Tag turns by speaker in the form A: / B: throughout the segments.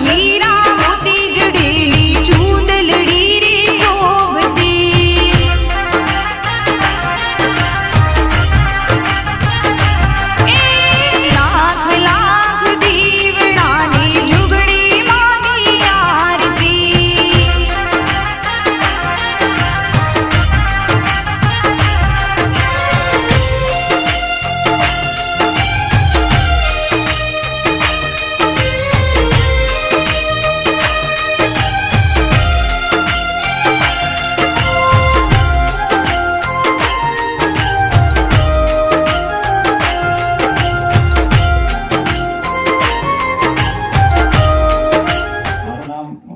A: हीरा मोती जड़ेली चूंदलड़ी रे शोभती लाख लाख दीवड़ानी जुगड़ी मांगी आरती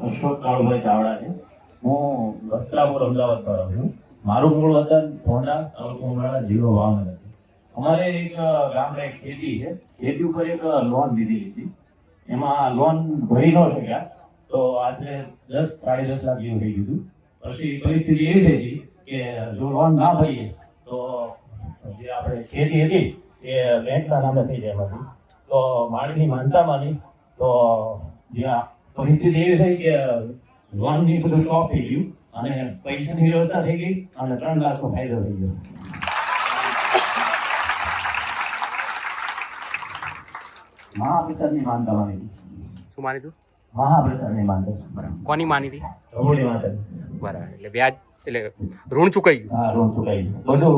B: અશોક કાળુભાઈ ચાવડા છે. હું વસ્ત્રાપુર અમદાવાદમાં રહું છું. મારું મૂળ વતન ધોંડા, તાલુકો ઉમરાળા, જિલ્લો ભાવનગર છે. અમારે એક ગામડે એક ખેતી છે. ખેતી ઉપર એક લોન લીધી હતી. એમાં લોન ભરી ન શક્યા તો આશરે 10-10.5 લાખ જેવું થઈ ગયું. પછી પરિસ્થિતિ એવી થઈ હતી કે જો લોન ના ભરીએ તો જે આપણે ખેતી હતી એ બેંકના નામે થઈ જાય એમાંથી. તો માળીની માનતા માની તો જ્યાં પરિસ્થિતિ એવી થઈ કે લોનની બધું સ્ટોપ થઈ ગયું અને પૈસાની વ્યવસ્થા થઈ ગઈ અને 3 લાખનો ફાયદો થઈ ગયો. મહાપ્રસાદની માનતા માની હતી.
C: શું માની તું?
B: મહાપ્રસાદની માનતા.
C: બરાબર. કોની માની હતી?
B: રઘુડી માતા.
C: બરાબર. એટલે વ્યાજ એટલે ઋણ ચૂકાઈ ગયું.
B: હા, ઋણ ચૂકાઈ ગયું. બધું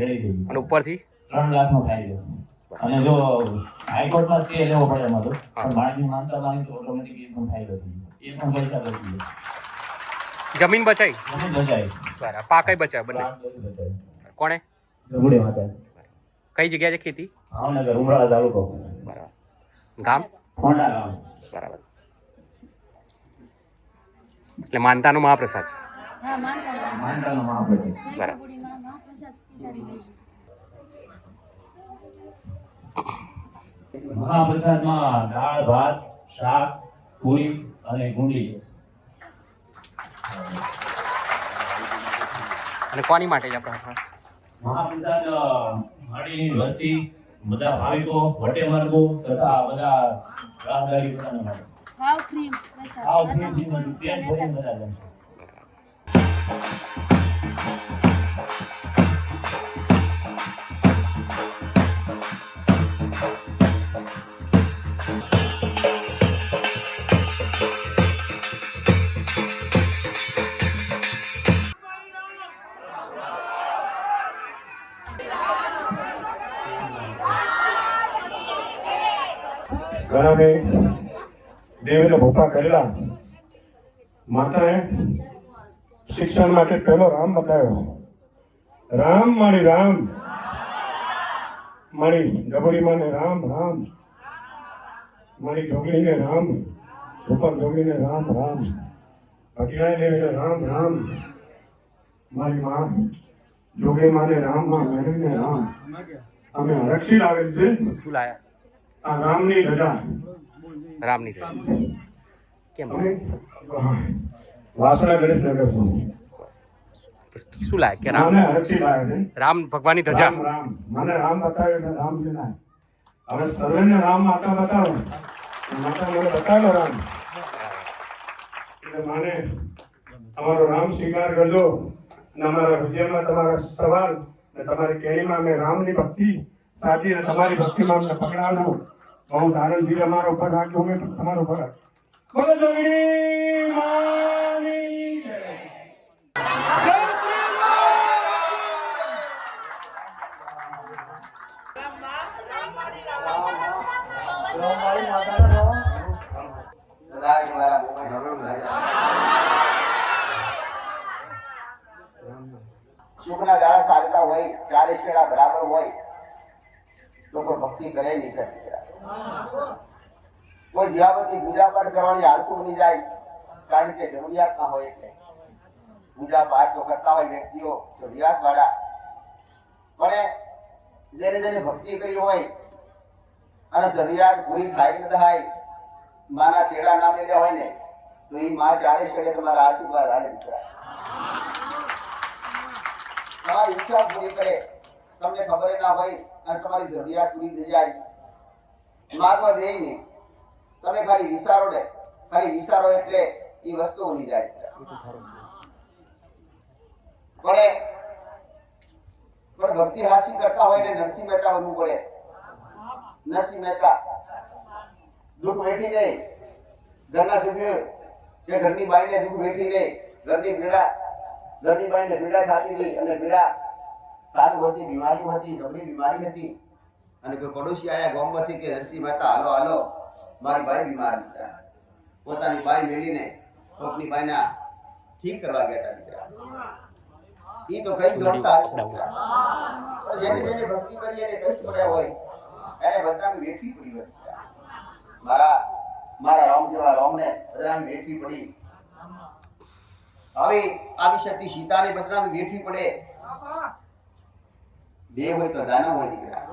B: રેડી થઈ ગયું
C: અને ઉપરથી
B: 3 લાખનો ફાયદો. અને જો હાઈકોર્ટમાં સ્ટે લેવો પડે એમાં તો પણ માળીની માનતા માની તો ઓટોમેટિક એ પણ ફાયદો થઈ ગયો. એ પણ પૈસા બચી ગયા.
C: જમીન બચાઈ.
B: જમીન બચાવી.
C: બરાબર. પાકય બચાવ બંને. કોણે?
B: રઘુડી માતા.
C: કઈ જગ્યા છે ખેતી?
B: ભાવનગર, ઉમરાળા તાલુકો.
C: બરાબર. ગામ?
B: ધોંડા ગામ.
C: બરાબર. એટલે માનતાનો મહાપ્રસાદ છે.
D: હા, માનતા
B: માનતાનો મહાપ્રસાદ.
C: બરાબર.
D: ગુડીમાં મહાપ્રસાદ સ્વીકારી લેજો.
B: મહાપ્રસાદમાં દાળ, ભાત, શાક, પૂરી અને ગુંડી છે.
C: અને કોની માટે છે આ પ્રસાદ?
B: મહાપ્રસાદ માળીની વસ્તી, બધા ભાવિકો, વટેમાર્ગો તથા બધા રાહદારી બધાને માટે.
D: હાવ ફ્રી પ્રસાદ.
B: આ ઉપરી બધું પેટ ભરીને બધા જમશે.
E: ઘણાને દેવીને ભોપા કરેલા. માતાએ શિક્ષણ માટે પહેલો રામ બતાવ્યો. રામ માણી રામ માણી ડબડી માને રામ રામ મારી ઢોકળીને રામ ભોપા ઢોકળીને રામ રામ પટિયાએ દેવીને રામ રામ મારી માં જોગી માને રામ માં મેળવીને રામ. અમે હરક્ષી લાવેલ છે
C: શું લાયા?
E: આ રામની ધજા.
C: રામની છે. કેમ?
E: વાસણા ગણેશનગર છું.
C: શું લાયા કે રામ?
E: રામને હરક્ષી લાવે છે.
C: રામ ભગવાનની ધજા.
E: રામ રામ મને રામ બતાવ્યો ને રામ જનાય. હવે સર્વેને રામ માતા બતાવો. માતા મને બતાવેલો રામ એટલે માને અમારો રામ સ્વીકાર કરજો અને અમારા હૃદયમાં તમારા સવાલ ને તમારી કેણીમાં અમે રામની ભક્તિ સાચી અને તમારી ભક્તિમાં અમને પકડાવજો. બહુ આનંદથી અમારો ઉપર રાખ્યો અમે પણ તમારો ઉપર રાખ્યો. બોલો જોગણી માની જય.
F: સુખના દાડા ચાલતા હોય ચારે છેડા બરાબર હોય તો કોઈ ભક્તિ કરે નહીં કરતી. કોઈ જ્યાંથી પૂજા પાઠ કરવાની આળસુ બની જાય કારણ કે જરૂરિયાત ના હોય એટલે પૂજા પાઠ તો કરતા હોય વ્યક્તિઓ જરૂરિયાત વાળા પણ જેને જેને ભક્તિ કરી હોય અને જરૂરિયાત પૂરી થાય ન થાય માના છેડા ના મેળ્યા હોય ને તો એ માં ચારે છેડે તમારા આશીર્વાદ આલે દીકરા. તમારી ઈચ્છા પૂરી કરે તમને ખબર ના હોય અને તમારી જરૂરિયાત પૂરી થઈ જાય માગવા દે નહીં તમે ખાલી વિચારો ને ખાલી વિચારો એટલે એ વસ્તુ ઉની જાય. પણ ભક્તિ હાસિલ કરતા હોય ને નરસિંહ મહેતા બનવું પડે. નરસિંહ મહેતા દુઃખ વેઠી નહીં, ઘરના સભ્યો કે ઘરની બાઈને દુઃખ વેઠી નહીં, ઘરની બાઈને પીડા થતી હતી અને પીડા સારું હતી, બીમારી હતી, જબરી બીમારી હતી અને કોઈ પડોશી આયા ગામમાંથી કે નરસિંહ મહેતા હાલો હાલો મારી બાઈ બીમાર હતા. પોતાની બાઈ મેલીને કોકની બાઈના ઠીક કરવા ગયા હતા દીકરા. ઈ તો કઈ જોડતા જેને જેને ભક્તિ કરી એને કષ્ટ પડ્યા હોય એને બદનામી વેઠવી પડી હોય. મારા રામ જેવા રામને બદનામી વેઠવી પડી. હવે આવી શક્તિ સીતાને બદનામી વેઠવી પડે. દેવ હોય તો દાનવ હોય દીકરા.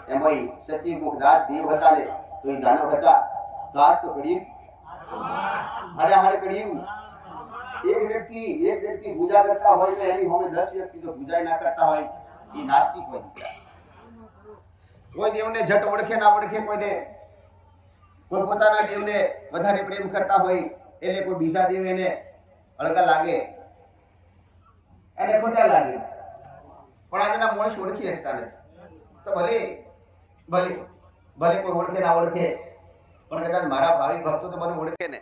F: એમ ભાઈ સતીમુખ દાસ દેવ હતા ને તો એ દાનવ હતા. દાસ તો કડિયું હાડે કડિયું. એક વ્યક્તિ પૂજા કરતા હોય તો એની સામે 10 વ્યક્તિ તો પૂજા ના કરતા હોય એ નાસ્તિક હોય દીકરા. કોઈ દેવને જટ ઓળખે ના ઓળખે, કોઈ પોતાના દેવને વધારે પ્રેમ કરતા હોય એટલે કોઈ બીજા દેવ એને અળગા લાગે, એને ખોટા લાગે. પણ આજના માણસ ઓળખી શકતા નથી. તો ભલે કોઈ ઓળખે ના ઓળખે પણ કદાચ મારા ભાવિક ભક્તો તો મને ઓળખે ને.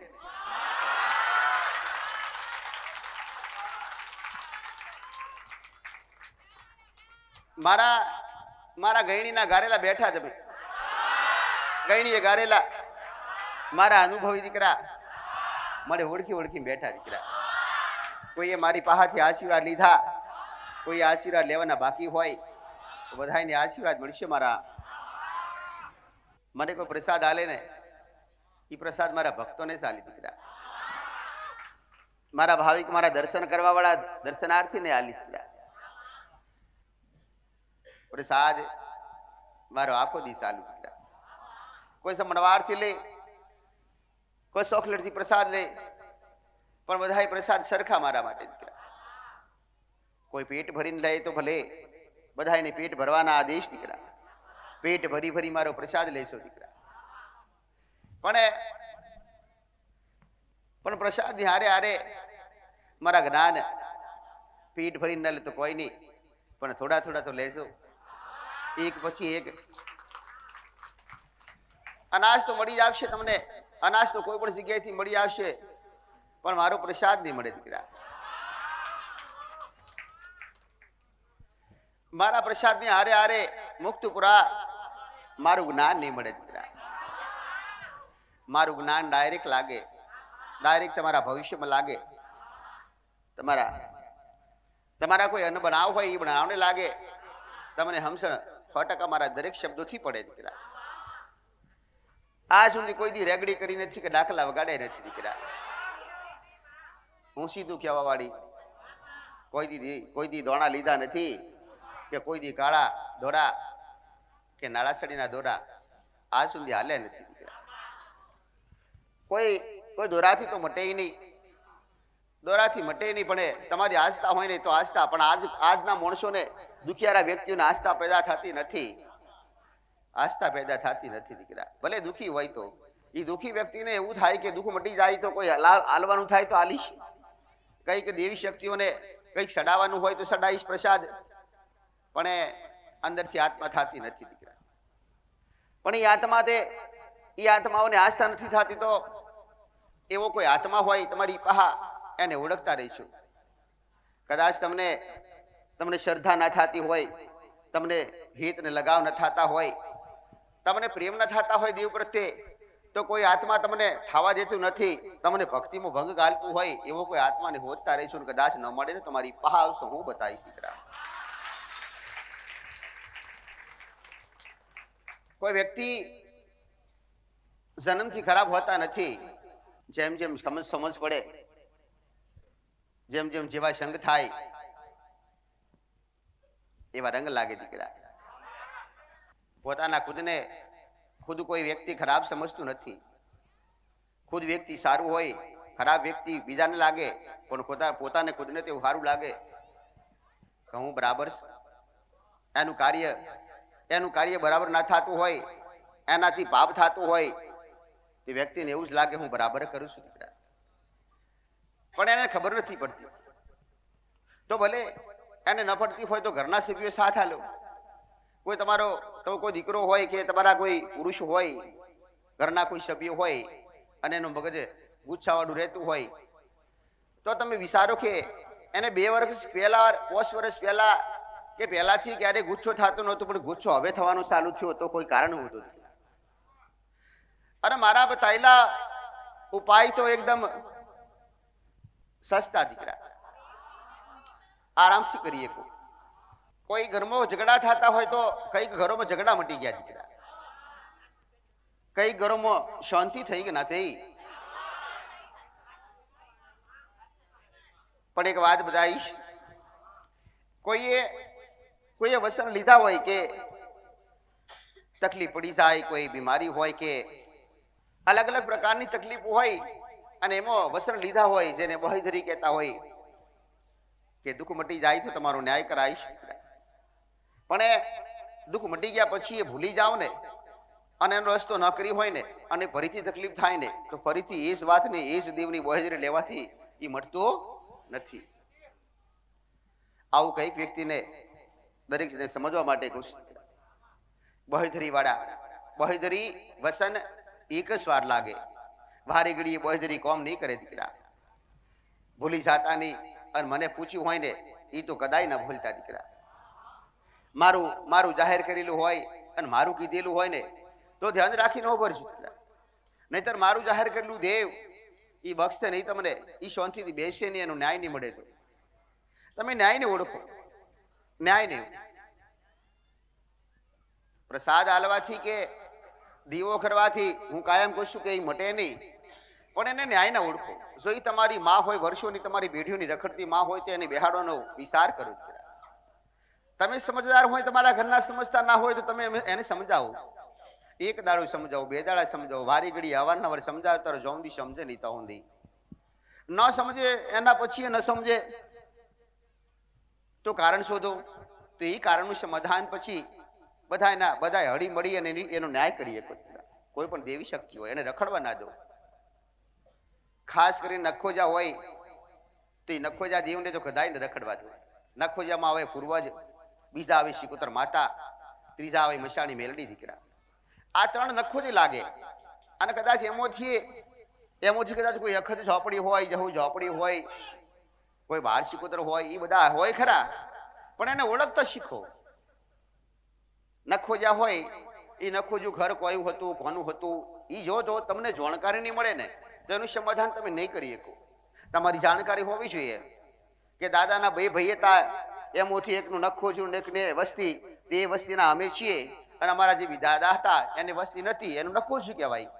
F: મારા ગયણીના ગારેલા બેઠા છે ભાઈ. ગયણીએ ગારેલા મારા અનુભવી દીકરા મને ઓળખી બેઠા દીકરા. કોઈએ મારી પાસેથી આશીર્વાદ લીધા, કોઈ આશીર્વાદ લેવાના બાકી હોય તો બધાને આશીર્વાદ મળશે. મને કોઈ પ્રસાદ આલે ને એ પ્રસાદ મારા ભક્તોને ચાલી દીકરા. મારા ભાવિક મારા દર્શન કરવા વાળા દર્શનાર્થીને આલી દીકરા. પ્રસાદ મારો આખો દી ચાલુ દીકરા. કોઈ સમણવારથી લે, કોઈ ચોકલેટથી પ્રસાદ લે, પણ બધાય પ્રસાદ સરખા મારા માટે દીકરા. કોઈ પેટ ભરીને લે તો ભલે, બધાને પેટ ભરવાના આદેશ દીકરા. પેટ ભરી મારો પ્રસાદ લેશો દીકરા. પણ પ્રસાદ ની હારે મારા જ્ઞાન પેટ ભરીને ન લે તો કોઈ નહીં, પણ થોડા તો લેજો. એક પછી એક અનાજ તો મળી આવશે તમને. અનાજ તો કોઈ પણ જગ્યાએથી મળી આવશે, પણ મારો પ્રસાદ નહીં મળે દીકરા. મારા પ્રસાદ ની હારે મુક્તપુરા મારું જ્ઞાન નહીં મળે દીકરા. મારું જ્ઞાન ડાયરેક્ટ લાગે, ડાયરેક્ટ તમારા ભવિષ્યમાં લાગે. તમારા કોઈ અન્ન બનાવ હોય એ બનાવને લાગે. તમને હમસણ 100% મારા દરેક શબ્દોથી પડે દીકરા. આ સુધી કોઈ દી રેગડી કરી નથી કે દાખલા વગાડે નથી દીકરા. હું સીધું કહેવા વાળી. કોઈ દી દોણા લીધા નથી કે કોઈ દી કાળા દોરા કે નાળાસડીના દોરા આ સુધી હાલે નથી દીકરા. કોઈ દોરાથી તો મટે નહીં, દોરાથી મટે નહીં. પણ તમારી આસ્થા હોય ને તો આસ્થા. પણ આજના માણસોને દુખિયારા વ્યક્તિઓને આસ્થા પેદા થતી નથી. આસ્થા પેદા થતી નથી દીકરા. ભલે દુખી હોય તો એ દુખી વ્યક્તિને એવું થાય કે દુઃખ મટી જાય તો કોઈ હાલવાનું થાય તો હાલીશ, કંઈક દેવી શક્તિઓને કંઈક સડાવવાનું હોય તો સડાઈશ પ્રસાદ. પણ અંદરથી આત્મા થતી નથી દીકરા. પણ એ આત્માઓને આસ્થા નથી થતી તો એવો કોઈ આત્મા હોય તમારી પાહા એને ઓળખતા રહીશું. કદાચ તમને શ્રદ્ધા ના થતી હોય, તમને હિત ને લગાવ ન થતા હોય, તમને પ્રેમ ન થતા હોય દેવ પ્રત્યે, તો કોઈ આત્મા તમને થવા દેતું નથી. તમને ભક્તિમાં ભંગ ગાલતું હોય એવો કોઈ આત્માને હોદતા રહીશું. કદાચ ન મળે ને તમારી પાહા આવશો, હું બતાવીશ દીકરા. કોઈ વ્યક્તિ જન્મથી ખરાબ હોતા નથી. જેમ સમજ પડે, જેમ જેવા સંગ થાય એવા રંગ લાગે દીકરા. પોતાના ખુદ કોઈ વ્યક્તિ ખરાબ સમજતું નથી. ખુદ વ્યક્તિ સારું હોય, ખરાબ વ્યક્તિ બીજાને લાગે, પણ પોતાને ખુદને તેવું સારું લાગે કે હું બરાબર. એનું કાર્ય બરાબર ના થતું હોય, એનાથી પાપ થતું હોય તે વ્યક્તિને એવું જ લાગે હું બરાબર કરું છું દીકરા, પણ એને ખબર નથી પડતી. તો ભલે એને ન પડતી હોય તો ઘરના સભ્યો સાથ આલો. કોઈ તમારો કોઈ દીકરો હોય કે તમારા કોઈ પુરુષ હોય, ઘરના કોઈ સભ્ય હોય અને એનું મગજ ગુચ્છાવાળું રહેતું હોય તો તમે વિચારો કે એને 2 વર્ષ પહેલા 5 વર્ષ પહેલા કે પહેલાથી ક્યારે ગુચ્છો થતો નહોતો પણ ગુચ્છો હવે થવાનું ચાલુ થયો તો કોઈ કારણ હતું. અને મારા બતાવેલા ઉપાય તો એકદમ સસ્તા દીકરા, આરામથી કરીએ. કોઈ ઘરમાં ઝઘડા થતા હોય તો કઈક ઘરોમાં ઝઘડા મટી ગયા દીકરા, કઈક ઘરોમાં શાંતિ થઈ કે ના થઈ. પણ એક વાત બતાવીશ, કોઈએ વસન લીધા હોય કે તકલીફ પડી જાય, કોઈ બીમારી હોય કે અલગ અલગ પ્રકારની તકલીફ હોય અને એમાં વસન લીધા હોય જેને બહેધરી કહેતા હોય કે દુઃખ મટી જાય તો તમારો ન્યાય કરાવીશ. પણ એ દુઃખ મટી ગયા પછી એ ભૂલી જાઓ ને અને એનો રસ્તો ન કરી હોય ને અને ફરીથી તકલીફ થાય ને તો ફરીથી એ જ વાતને એ જ દેવની બહેધરી લેવાથી એ મટતો નથી. આવું કઈક વ્યક્તિને દરેક જણે સમજવા માટે કહું છું. બહેધરી વાળા બહેધરી વસન એક જ વાર લાગે, વારી ઘડીએ બહેધરી કોમ નહીં કરે દીકરા. ભૂલી જાતા નહીં. અને મને પૂછ્યું હોય ને એ તો કદાય ના ભૂલતા દીકરા. મારું જાહેર કરેલું હોય અને મારું કીધેલું હોય ને તો ધ્યાન રાખીને ઉભર છું દીકરા. નહીતર મારું જાહેર કરેલું દેવ એ બક્ષતે નહીં તમને, એ શાંતિથી બેસે નહીં, એનો ન્યાય નહીં મળે. તો તમે ન્યાયને ઓળખો. ન્યાયને પ્રસાદ આલવાથી કે દીવો કરવાથી હું કાયમ કહું છું કે એ મટે નહીં, પણ એને ન્યાયને ઓળખો. જો એ તમારી માં હોય, વર્ષોની તમારી પેઢીઓની રખડતી માં હોય તો એને બેહાડવાનો વિચાર કરો. તમે સમજદાર હોય, તમારા ઘરના સમજતા ના હોય તો તમે એને સમજાવો. 1 દાડો સમજાવો, 2 દાડા સમજાવો, વારી ઘડી અવારનવાર સમજાવો. તારો જોંદી સમજે નહીં તો ઊંધી ન સમજે, એના પછી ન સમજે તો કારણ શોધો. તો એ કારણનું સમાધાન પછી બધા હળી મળી અને એનો ન્યાય કરીએ. કોઈ પણ દેવી શક્તિ હોય એને રખડવા ના દો. ખાસ કરીને નખોજા હોય તો એ નખોજા દેવને તો કદાય ને રખડવા દો. નખોજામાં આવે પૂર્વજ, બીજા આવે શિકોતર માતા, ત્રીજા આવે મશાણી મેલડી દીકરા. આ 3 નખોજી લાગે. અને કદાચ એમોથી કદાચ કોઈ અખત ઝોપડી હોય, જહુ ઝોપડી હોય, કોઈ બહાર શિકોતર હોય, એ બધા હોય ખરા, પણ એને ઓળખતા શીખો. નખોજા હોય એ નખોજું ઘર કોયું હતું, કોનું હતું, એ જો તમને જાણકારી નહીં મળે ને તો એનું સમાધાન તમે નહીં કરી શકો. તમારી જાણકારી હોવી જોઈએ કે દાદાના 2 ભાઈ હતા, એમાંથી એકનું નખોજું ને એકને વસ્તી, તે વસ્તીના અમે છીએ અને અમારા જે દાદા હતા એને વસ્તી નથી, એનું નખોજું કહેવાય.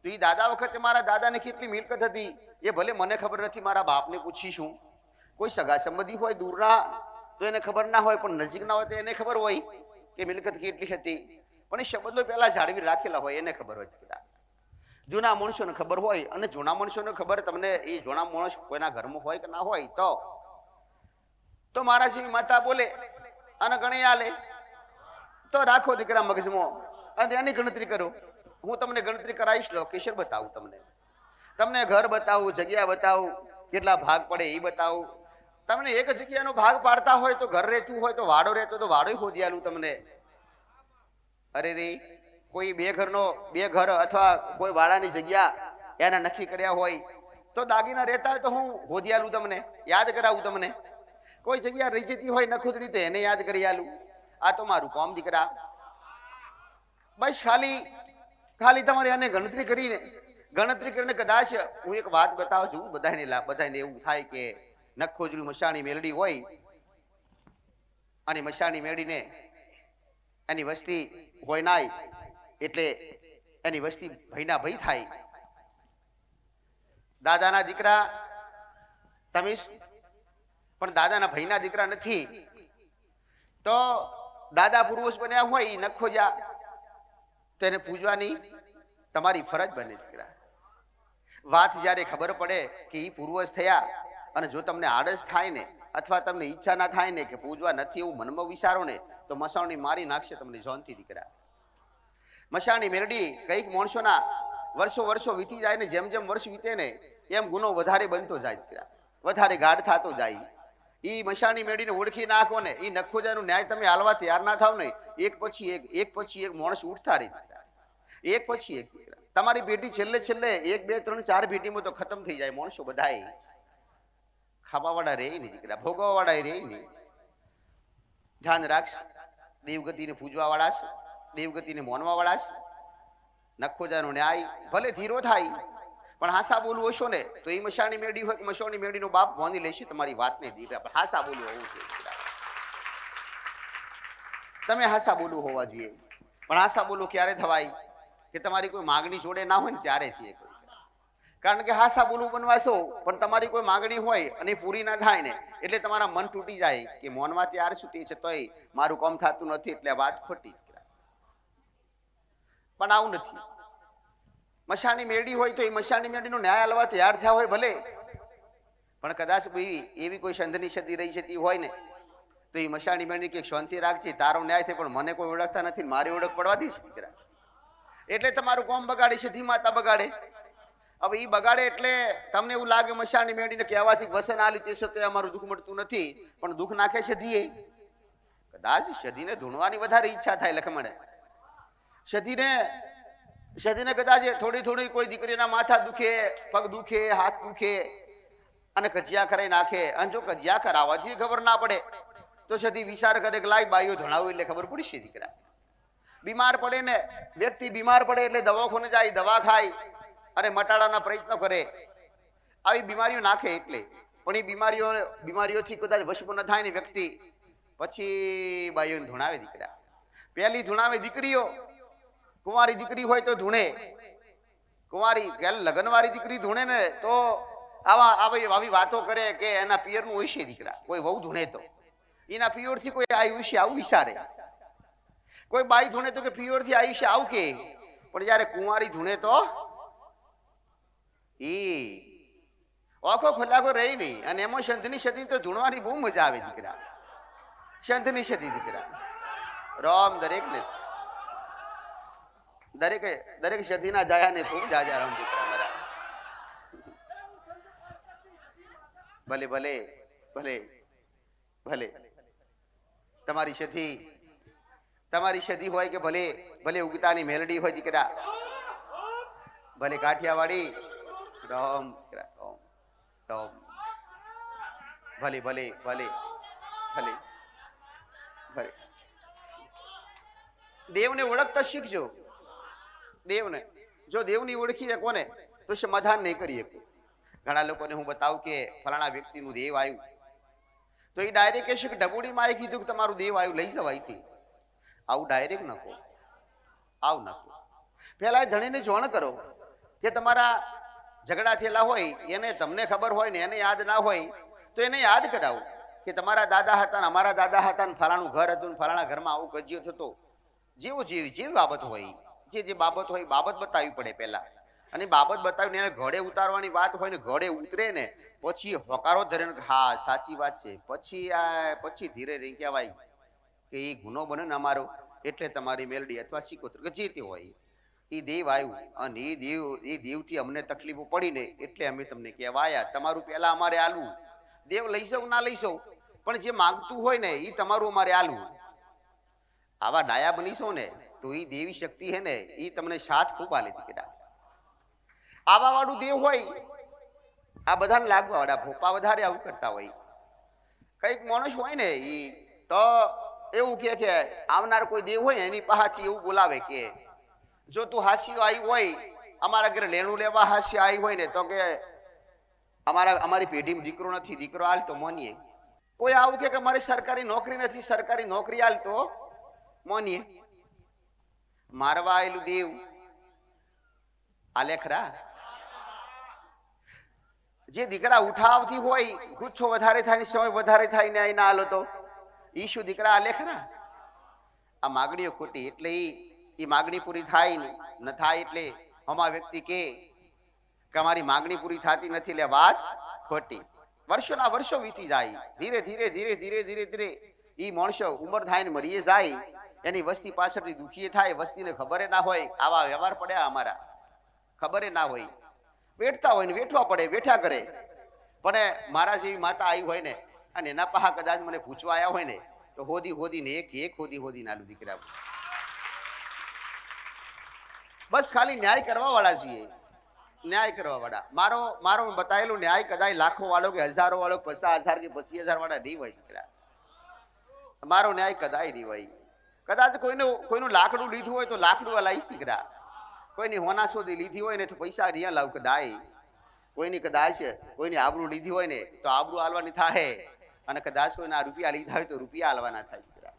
F: તો એ દાદા વખતે મારા દાદાને કેટલી મિલકત હતી એ ભલે મને ખબર નથી, મારા બાપને પૂછીશું. કોઈ સગા સંબંધી હોય દૂરના તો એને ખબર ના હોય, પણ નજીકના હોય તો એને ખબર હોય કે મિલકત કેટલી હતી. પણ એ સંબંધો પહેલા જાળવી રાખેલા હોય એને ખબર હોય. જૂના માણસોને ખબર હોય, અને જૂના માણસોને ખબર તમને એ જૂના માણસ કોઈના ઘરમાં હોય કે ના હોય તો મારા જેવી માતા બોલે અને ગણી આલે તો રાખો દીકરા મગજમાં અને એની ગણતરી કરો. હું તમને ગણતરી કરાવીશ, લોકેશન બતાવું, તમને ઘર બતાવું, જગ્યા બતાવું, કેટલા ભાગ પડે એ બતાવું. તમને એક જગ્યાનો ભાગ પાડતા હોય તો ઘર રહેતું હોય તો વાડો રહેતો તો વાડો શોધી આલું તમને. અરે રે, કોઈ 2 ઘર અથવા કોઈ વાડાની જગ્યા એના નક્કી કર્યા હોય તો દાગીના રહેતા હોય તો હું શોધી આલું તમને, યાદ કરાવું તમને. કોઈ જગ્યા રહી જતી હોય નખુદ રીતે એને યાદ કરી આલું. આ તો મારું કામ દીકરા. બસ ખાલી તમારે એને ગણતરી કરીને કદાચ હું એક વાત બતાવું છું. બધાને એવું થાય કે નખોજરી મશાણી મેલડી હોય અને મશાણી મેળીને એની વસ્તી હોય નાય એટલે એની વસ્તી ભાઈના ભાઈ થાય. દાદાના દીકરા તમે પણ દાદાના ભાઈના દીકરા નથી તો દાદા પૂર્વજ બન્યા હોય નખોજા તો એને પૂજવાની તમારી ફરજ બને દીકરા. વાત જ્યારે ખબર પડે કે એ પૂર્વજ થયા અને જો તમને આળસ થાય ને અથવા તમને ઈચ્છા ના થાય ને કે પૂજવા નથી એવું મનમાં વિચારો ને તો મસાણી મારી નાખશે તમને જોનથી દીકરા. મસાણી મેરડી કઈક માણસોના વર્ષો વર્ષો વીતી જાય ને જેમ જેમ વર્ષ વીતે ને એમ ગુનો વધારે બનતો જાય દીકરા, વધારે ગાઢ થતો જાય. ઈ મશાની મેળીને ઓળખી નાખો ને ઈ નખોજાનું ન્યાય તમે હાલવા તૈયાર ના થાવ ને એક પછી એક માણસ ઉઠતા રહી દીકરા, એક પછી એક દીકરા. તમારી પેઢી છેલ્લે 1 2 3 4 પેઢીમાં તો ખતમ થઈ જાય માણસો બધાય. ખાવાવાળા રે નહીં દીકરા, ભોગવવાવાળા રે નહીં. ધ્યાન રાખશ. દેવગતિને પૂજવા વાળા છે, દેવગતિને માનવા વાળા છે. નખોજાનો ન્યાય ભલે ધીરો થાય પણ હાસા બોલવું હશો ને તો એ મશાની મેળી હોય કે મશાની મેળીનો બાપ વાંધી લેશે તમારી વાતને દીધા. પણ હાસા બોલવું હોવું જોઈએ. તમે હાસા બોલવું હોવા જોઈએ. પણ હાસા બોલવું ક્યારે થવાય કે તમારી કોઈ માગણી જોડે ના હોય ને ત્યારે થઈએ. કારણ કે હાસા બોલવું બનવાશો પણ તમારી કોઈ માગણી હોય અને પૂરી ના થાય ને એટલે તમારા મન તૂટી જાય કે મોનવા ત્યાર સુધી છે તોય મારું કામ થતું નથી એટલે વાત ખોટી. પણ આવું નથી. મશાની મેળી હોય તો એ મશાની મેળીનો ન્યાય હાલવા તૈયાર થયા હોય ભલે, પણ કદાચ એવી કોઈ સંધની સદી રહી જતી હોય ને તો એ મશાની મેળી કે શાંતિ રાખજે, તારો ન્યાય થાય પણ મને કોઈ ઓળખતા નથી, મારી ઓળખ પડવા દઈશ દીકરા. એટલે તમારું કોમ બગાડે છે, ધીમાતા બગાડે. હવે એ બગાડે એટલે તમને એવું લાગે મશાની મેળીને કહેવાથી વસન આલી તે સત્ય અમારું દુઃખ મળતું નથી, પણ દુઃખ નાખે છે ધીએ. કદાચ સદીને ધૂણવાની વધારે ઈચ્છા થાય લખમણે. સદીને કદાચ થોડી કોઈ દીકરીના માથા દુખે, પગ દુખે, હાથ દુખે અને કજિયા કરાઈ નાખે. અને જો કજિયા કરાવવાથી ખબર ના પડે તો સદી વિચાર કરે કે લાઈ બાઈઓ ધણાવું એટલે ખબર પડશે દીકરા. બીમાર પડે ને વ્યક્તિ બીમાર પડે એટલે દવાખાને જાય, દવા ખાય અને મટાડવાના પ્રયત્નો કરે. આવી બીમારીઓ નાખે એટલે. પણ એ બીમારીઓથી કદાચ વશમાં ન થાય ને વ્યક્તિ પછી બાઈઓને ધૂણાવે દીકરા. પહેલી ધૂણાવે દીકરીઓ. કુંવારી દીકરી હોય તો ધૂણે. કુંવારી લગ્નવાળી દીકરી ધૂણે ને તો આવી વાતો કરે કે એના પિયરનું હોય છે દીકરા. કોઈ વહુ ધૂણે તો એના પિયરથી કોઈ આવ્યું છે આવું વિચારે. કોઈ બાઈ ધૂણે તો કે પિયરથી આવ્યું છે આવું કે. પણ જયારે કુંવારી ધૂણે તો આખો ખુલ્લાખો રહી નહીં. અને એમાં સંતની સદી તો ધૂણવાની બહુ મજા આવે દીકરા. સંતની સદી દીકરા રામ દરેક સદીના જાયા ને ખૂબ જાજા રામ દીકરા મારા. ભલે ભલે ભલે ભલે તમારી સદી હોય કે ભલે ઉગતાની મેલડી હોય દીકરા, ભલે કાઠિયાવાડી રામ રામ ભલે ભલે ભલે ભલે ભલે. દેવને ઓળખતા શીખજો. દેવને જો દેવની ઓળખીએ કોને તો સમાધાન નહીં કરી શકું. ઘણા લોકોને હું બતાવું કે ફલાણા વ્યક્તિનું દેવ આવ્યું તો એ ડાયરેક્ટ કહેશે કે ડબુડીમાં કીધું કે તમારું દેવ આવ્યું લઈ જવાય થી. આવું ડાયરેક્ટ ન કહો, આવું ન કહો. પહેલા એ ધણીને જોણ કરો કે તમારા ઝઘડા થયેલા હોય એને તમને ખબર હોય ને એને યાદ ના હોય તો એને યાદ કરાવો કે તમારા દાદા હતા ને અમારા દાદા હતા ને ફલાણું ઘર હતું ને ફલાણા ઘરમાં આવું કજિયો થતો. જેવી બાબત હોય જે બાબત હોય બાબત બતાવવી પડે પહેલા. અને બાબત બતાવીને એને ઘોડે ઉતારવાની વાત હોય ને ઘોડે ઉતરે ને પછી હોકારો ધરે ને હા સાચી વાત છે. પછી ધીરે રહી કહેવાય કે એ ગુનો બને ને અમારો એટલે તમારી મેલડી અથવા સિકોતર કે જે તે હોય એ દેવ આવ્યું અને એ દેવથી અમને તકલીફો પડી ને એટલે અમે તમને કહેવાયા. તમારું પહેલા અમારે આલવું. દેવ લઈ જાવ ના લઈ જાવ પણ જે માગતું હોય ને એ તમારું અમારે આલવું. આવા ડાયા બનીશો ને તો એ દેવી શક્તિ હે ને એ તમને સાથ ખૂબ આલે દીકરા. આવા વાળું દેવ હોય આ બધાને લાગવા વાળા ભોપા વધારે આવું કરતા હોય. કઈક માણસ હોય ને એ તો એવું કે આવનાર કોઈ દેવ હોય એની પાસેથી એવું બોલાવે કે જો તું હાસ્ય આવી હોય અમારા ઘરે લેણું લેવા હાસ્ય આવી હોય ને તો કે અમારી પેઢીમાં દીકરો નથી, દીકરો હાલ તો મોનીએ. કોઈ આવું કે મારી સરકારી નોકરી નથી, સરકારી નોકરી હાલ તો મોનીએ. મારવા આવેલું દેવ આલેખરા. જે દીકરા ઉઠાવતી હોય ગુચ્છો વધારે થાય સમય વધારે થાય ને ના હાલો તો ઈ શું દીકરા આલેખરા. આ માગણીઓ ખોટી એટલે એ માગણી પૂરી થાય ન થાય એટલે હમા વ્યક્તિ કે અમારી માગણી પૂરી થતી નથી એટલે વાત ખોટી. વર્ષોના વર્ષો વીતી જાય. ધીરે ધીરે ધીરે ધીરે ધીરે ધીરે એ માણસો ઉંમર થાય ને મરીએ જાય. એની વસ્તી પાછળથી દુખીએ થાય, વસ્તીને ખબર ના હોય. આવા વ્યવહાર પડ્યા અમારા. ખબર ના હોય, વેઠતા હોય ને વેઠવા પડે, વેઠા કરે. પણ મારા જેવી માતા આવી હોય ને અને એના પાહા કદાચ મને પૂછવા આવ્યા હોય ને તો હોદીને એક હોદી નાલું દીકરા. બસ ખાલી ન્યાય કરવા વાળા છીએ, ન્યાય કરવા વાળા. મારો બતાવેલું ન્યાય કદાચ લાખો વાળો કે હજારો વાળો 50,000 કે 25,000 વાળા નહીં હોય દીકરા. મારો ન્યાય કદાચ નહીં હોય. કદાચ કોઈનું લાકડું લીધું હોય તો લાકડું લાવીશ દીકરા. કોઈની હોના શોધી લીધી હોય ને તો પૈસા રિયા લાવ કદાય. કોઈની આબરૂ લીધી હોય ને તો આબરૂ આલવાની થાય, અને કદાચ કોઈના રૂપિયા લીધા હોય તો રૂપિયા આલવાના થાય દીકરા.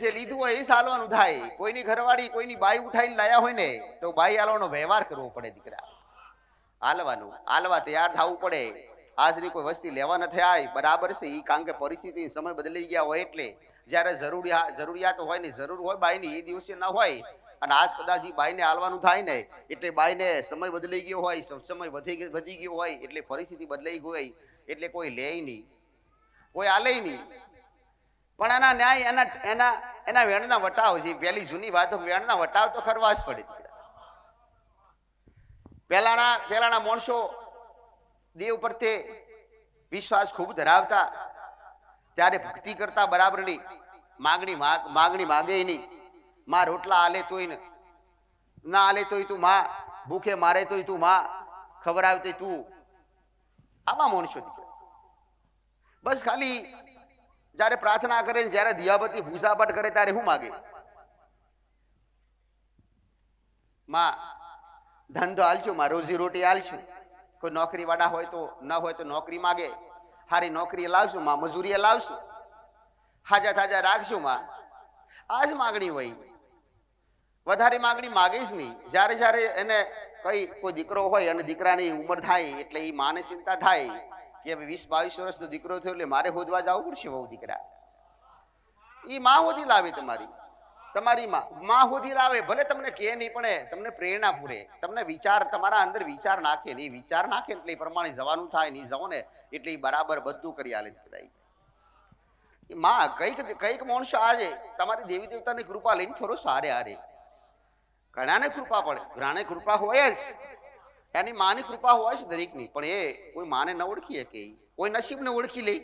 F: જે લીધું હોય એ સાલવાનું થાય. કોઈની ઘરવાળી કોઈની બાઈ ઉઠાઈને લાયા હોય ને તો બાઈ આલવાનો વ્યવહાર કરવો પડે દીકરા. આલવા તૈયાર થવું પડે. આજની કોઈ વસ્તી લેવા ન થાય બરાબર છે એ, કારણ કે પરિસ્થિતિ સમય બદલાઈ ગયા હોય. એટલે જ્યારે જરૂરિયાત હોય ને જરૂર હોય બાઈની એ દિવસે ના હોય, અને આજ કદાચ એ બાઈને આલવાનું થાય ને એટલે બાઈને સમય બદલાઈ ગયો હોય, સમય વધી ગયો હોય, એટલે પરિસ્થિતિ બદલાઈ ગઈ હોય, એટલે કોઈ લે નહીં, કોઈ આલે નહીં. પણ એના ન્યાય એના વેણના વટાવ છે. પહેલી જૂની વાતો, વેણના વટાવ તો કરવા જ પડે. પહેલાના માણસો દેવ પ્રત્યે વિશ્વાસ ખૂબ ધરાવતા, ત્યારે ભક્તિ કરતા બરાબરની. માગણી માગે નહીં. માં રોટલા આલે તોય ને ના આલે તોય તું માં, ભૂખે મારે તોય તું માં, ખવડાવ તોય તું. આમાં માણસો બસ ખાલી જ્યારે પ્રાર્થના કરે ને જ્યારે દિયાબત્તી પૂજાપાઠ કરે ત્યારે શું માગે? માં ધંધો હાલશું, માં રોજી રોટી હાલશું. કોઈ નોકરી વાળા હોય તો ન હોય તો નોકરી માગે. હારી નોકરી લાવશું માં, મજૂરી લાવશું, હાજા થાજા રાખશું માં. આ જ માગણી હોય. વધારે માગણી માગે જ નહીં. જ્યારે એને કોઈ દીકરો હોય અને દીકરાની ઉંમર થાય એટલે એ માને ચિંતા થાય કે 20-22 વર્ષનો દીકરો થયો એટલે મારે હોદવા જવું પડશે. બહુ દીકરા એ માં હોદી લાવે, તમારી માં હોદી લાવે. ભલે તમને કે નહીં પણ તમને પ્રેરણા પૂરે, તમને વિચાર, તમારા અંદર વિચાર નાખે ને, વિચાર નાખે એટલે એ પ્રમાણે જવાનું થાય. નહીં જાઓ ને એટલે બરાબર બધું કરી આલે. માં કઈક માણસો આજે તમારી દેવી દેવતાની કૃપા લઈને થોડો હારે ઘણાને કૃપા પડે, ઘણાને કૃપા હોય જ, એની માની કૃપા હોય જ દરેકની. પણ એ કોઈ માને ન ઓળખીએ કે કોઈ નસીબને ઓળખી લે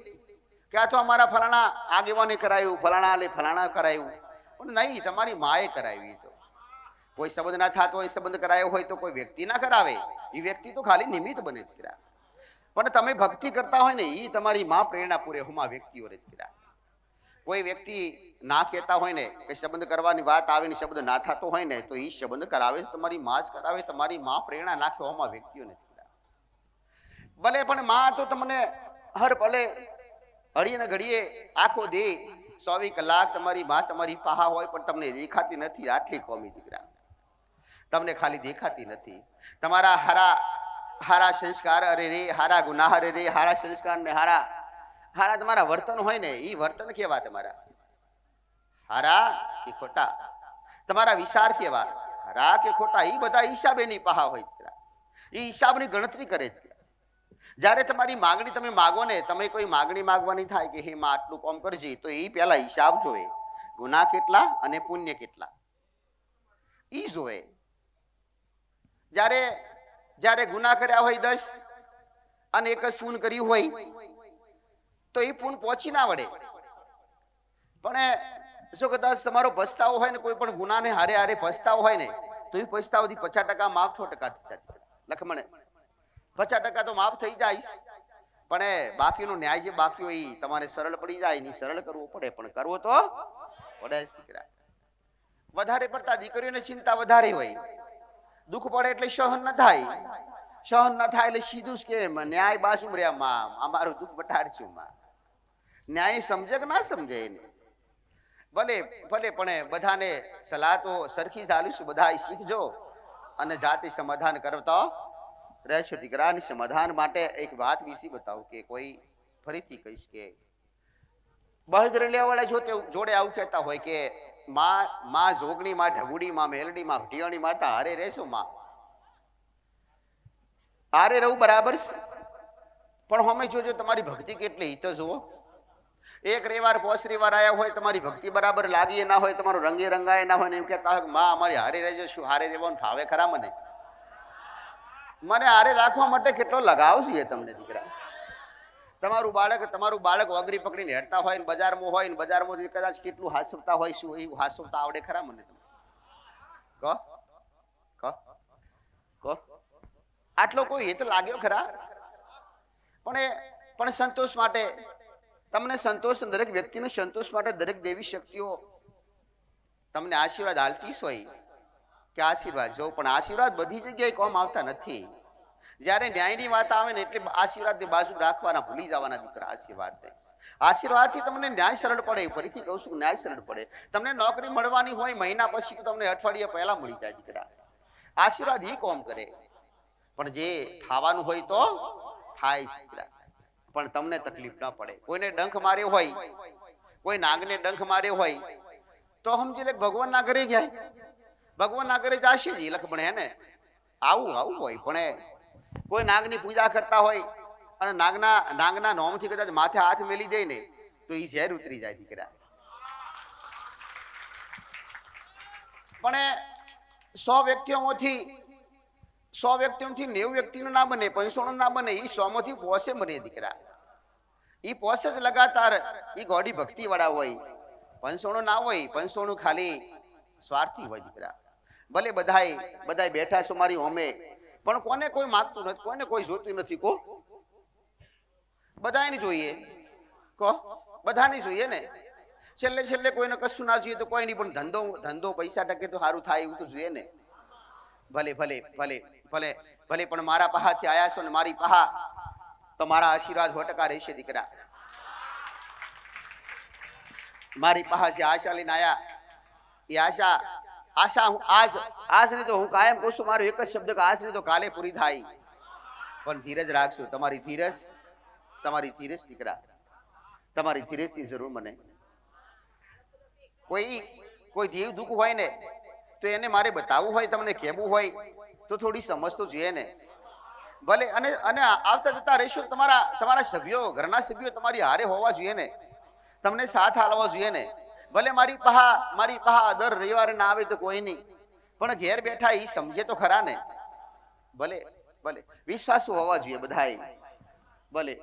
F: કે આ તો અમારા ફલાણા આગેવાને કરાયું, ફલાણા કરાયું. પણ નહીં, તમારી માએ કરાવી. તો કોઈ સંબંધ ના થતો હોય, સંબંધ કરાયો હોય તો કોઈ વ્યક્તિ ના કરાવે. એ વ્યક્તિ તો ખાલી નિમિત્ત બને જ. પણ તમે ભક્તિ કરતા હોય ને એ તમારી માં પ્રેરણા પૂરે હુમાં વ્યક્તિઓ રે. કોઈ વ્યક્તિ ના કહેતા હોય ને કે સંબંધ કરવાની વાત આવે ને શબ્દ ના થતો હોય ને તો એ સંબંધ કરાવે, તમારી માં જ કરાવે. તમારી માં પ્રેરણા નાખે હોમાં વ્યક્તિઓને. ભલે પણ માં તો તમને હર ભલે હળીને ઘડીએ આખો દે 24 કલાક તમારી માં તમારી પાહા હોય, પણ તમને દેખાતી નથી. આટલી કોમી દીકરા તમને ખાલી દેખાતી નથી. તમારા હારા સંસ્કાર અરે રે, હારા ગુનાહ અરે રે, હારા સંસ્કાર ને હારા તમારા વર્તન હોય ને એ વર્તન કેવા તમારા, હારા કે ખોટા? તમારા વિચાર કેવા, હારા કે ખોટા? એ બધા હિસાબે ની પાહા હોય. એ હિસાબની ગણતરી કરે. જ્યારે તમારી માગણી તમે માગો ને, તમે કોઈ માગણી માગવાની થાય કે હે માં આટલું કામ કરજે, તો એ પહેલા હિસાબ જોવે, ગુનાહ કેટલા અને પુણ્ય કેટલા એ જોવે. જ્યારે ગુનાહ કર્યા હોય 10 અને એક જ પૂન કર્યું હોય તો એ પૂન પહોંચી ના વળે. પણ જો કદાચ તમારો પસ્તાવો હોય ને, કોઈ પણ ગુનાને હારે પસ્તાવો હોય ને તો એ પસ્તાવથી 50% માફ, 100% લખમણે 50% તો માફ થઈ જાય. પણ બાકીનો ન્યાય જે બાકી હોય એ તમારે સરળ પડી જાય. નહીં સરળ કરવો પડે, પણ કરવો તો પડે જ દીકરા. વધારે પડતા દીકરીઓને ચિંતા વધારે હોય. દુઃખ પડે એટલે સહન ન થાય, સહન ન થાય એટલે સીધું જ કે ન્યાય બાજુ રહ્યા માં, અમારું દુઃખ બટાડશું માં. ન્યાય સમજે કે ના સમજે એને ભલે પણ બધાને સલાહ તો સરખી ચાલીશું. બધા શીખજો અને જાતે સમાધાન કરતા રહેશો. દીકરાની સમાધાન માટે એક વાત વિશે બતાવું કે કોઈ ફરીથી કહીશ કે બહદરી લેવાળા જોડે આવું કહેતા હોય કે માં જોગણી, માં ઢબુડી, માં મેલડી, માં ભટિયાણી માતા હારે રહેશો માં. હારે રહું બરાબર છે, પણ અમે જોજો તમારી ભક્તિ કેટલી. તો જુઓ એક રવિવાર પોસ રવિવાર આવ્યા હોય, તમારી ભક્તિ બરાબર લાગી ના હોય, તમારો રંગે રંગાય ના હોય ને એમ કહેતા હોય કે માં અમારી હારે રહેજો. શું હારે રહેવાનું ફાવે ખરા? મને હારે રાખવા માટે કેટલો લગાવ છે તમને દીકરા. તમારું બાળક ઓગરી પકડીને હેડતા હોય ને બજારમાં હોય ને બજારમાં કદાચ કેટલું હાસવતા હોય, શું એવું હાસવતા આવડે ખરા મને? કહો કહો કહો. આટલો કોઈ હેત લાગ્યો ખરા? પણ સંતોષ માટે તમને સંતોષ, દરેક વ્યક્તિને સંતોષ માટે દરેક દેવી શક્તિઓ તમને આશીર્વાદ હાલતી હોય કે આશીર્વાદ જો, પણ આશીર્વાદ બધી જગ્યાએ કોમ આવતા નથી. જ્યારે ન્યાયની વાત આવે ને એટલે આશીર્વાદની બાજુ રાખવાના ભૂલી જવાના દીકરા. આશીર્વાદથી તમને ન્યાય સરળ પડે. ફરીથી કહું છું, ન્યાય સરળ પડે. તમને નોકરી મળવાની હોય મહિના પછી, તમને અઠવાડિયા પહેલા મળી જાય દીકરા. આશીર્વાદ એ કોમ કરે. પણ જે ખાવાનું હોય તો થાય દીકરા, પણ તમને તકલીફ ના પડે. કોઈને ડંખ માર્યો હોય, કોઈ નાગને ડંખ માર્યો હોય તો સમજી લે ભગવાનના ઘરે જાય. ભગવાનના ઘરે જશે જ લખમણ હે ને, આવું હોય. પણ કોઈ નાગની પૂજા કરતા હોય અને નાગના નોમથી કદાચ માથે હાથ મેલી જાય ને તો એ ઝેર ઉતરી જાય દીકરા. પણ 100 વ્યક્તિઓમાંથી 90 વ્યક્તિનું ના બને, 95 ના બને, એ 100 માંથી પોસે બને દીકરા. એ પોસે જ લગાતાર એ ગોડી ભક્તિ વાળા હોય. 95 ના હોય, 95 ખાલી સ્વાર્થી હોય દીકરા. ભલે બધાય બેઠા છો મારી હોમે, પણ કોને કોઈ માગતું નથી, કોઈને કોઈ જોતું નથી. બધાને જોઈએ, બધાને જોઈએ ને. છેલ્લે કોઈને કશું ના જોઈએ તો કોઈ નહીં, પણ ધંધો પૈસા ટકે તો સારું થાય એવું તો જોઈએ ને. ભલે પણ મારા પહાથી આયા છો ને મારી પહા, તો મારા આશીર્વાદ 100% રહેશે દીકરા. મારી પહા જે આશા લઈને આયા, એ આશા હું આજ નહીં તો હું કાયમ કહું છું, મારો એક જ શબ્દ કે આજ નહીં તો કાલે પૂરી થાય. પણ ધીરજ રાખશો. તમારી ધીરજ દીકરા, તમારી ધીરજની જરૂર મને. કોઈ જીવ દુઃખ હોય ને તો એને મારે બતાવવું હોય, તમને કહેવું હોય તો થોડી સમજ તો જોઈએ ને. ભલે અને આવતા જતા રહેશો, તમારા સભ્યો, ઘરના સભ્યો તમારી હારે હોવા જોઈએ ને, તમને સાથ હાલવા જોઈએ ને. ભલે મારી પહા દર રવિવારે ના આવે તો કોઈ નહીં, પણ ઘેર બેઠા એ સમજે તો ખરા ને. ભલે વિશ્વાસુ હોવા જોઈએ બધાય. ભલે